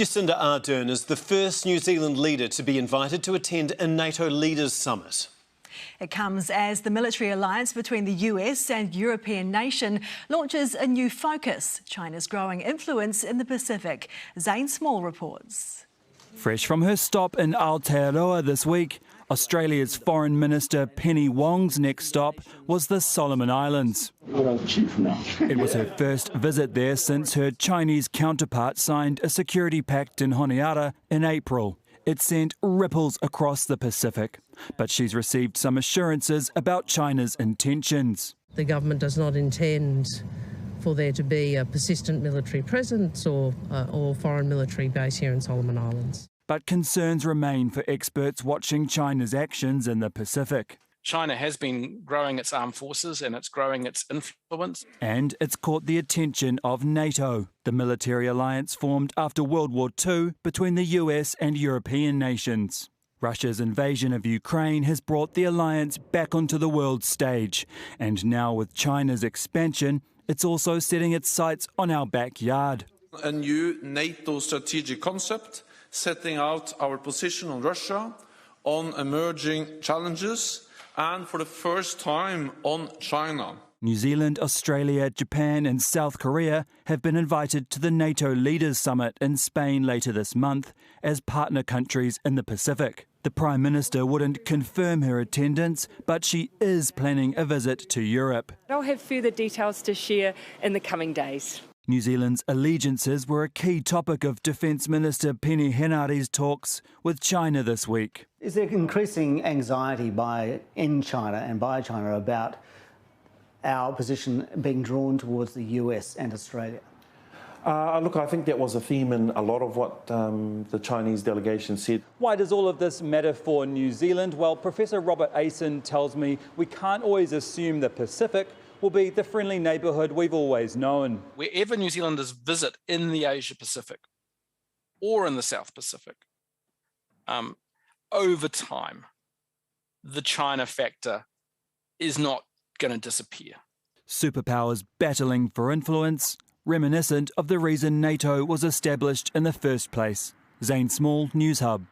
Jacinda Ardern is the first New Zealand leader to be invited to attend a NATO Leaders Summit. It comes as the military alliance between the US and European nation launches a new focus, China's growing influence in the Pacific. Zane Small reports. Fresh from her stop in Aotearoa this week, Australia's Foreign Minister Penny Wong's next stop was the Solomon Islands. It was her first visit there since her Chinese counterpart signed a security pact in Honiara in April. It sent ripples across the Pacific, but she's received some assurances about China's intentions. The government does not intend for there to be a persistent military presence or foreign military base here in Solomon Islands. But concerns remain for experts watching China's actions in the Pacific. China has been growing its armed forces and it's growing its influence. And it's caught the attention of NATO, the military alliance formed after World War II between the US and European nations. Russia's invasion of Ukraine has brought the alliance back onto the world stage. And now with China's expansion, it's also setting its sights on our backyard. A new NATO strategic concept setting out our position on Russia, on emerging challenges, and for the first time on China. New Zealand, Australia, Japan and South Korea have been invited to the NATO Leaders Summit in Spain later this month as partner countries in the Pacific. The Prime Minister wouldn't confirm her attendance, but she is planning a visit to Europe. I'll have further details to share in the coming days. New Zealand's allegiances were a key topic of Defence Minister Penny Henare's talks with China this week. Is there increasing anxiety in China and by China about our position being drawn towards the US and Australia? Look, I think that was a theme in a lot of what the Chinese delegation said. Why does all of this matter for New Zealand? Well, Professor Robert Asen tells me we can't always assume the Pacific will be the friendly neighbourhood we've always known. Wherever New Zealanders visit in the Asia Pacific or in the South Pacific, over time, the China factor is not going to disappear. Superpowers battling for influence, reminiscent of the reason NATO was established in the first place. Zane Small, Newshub.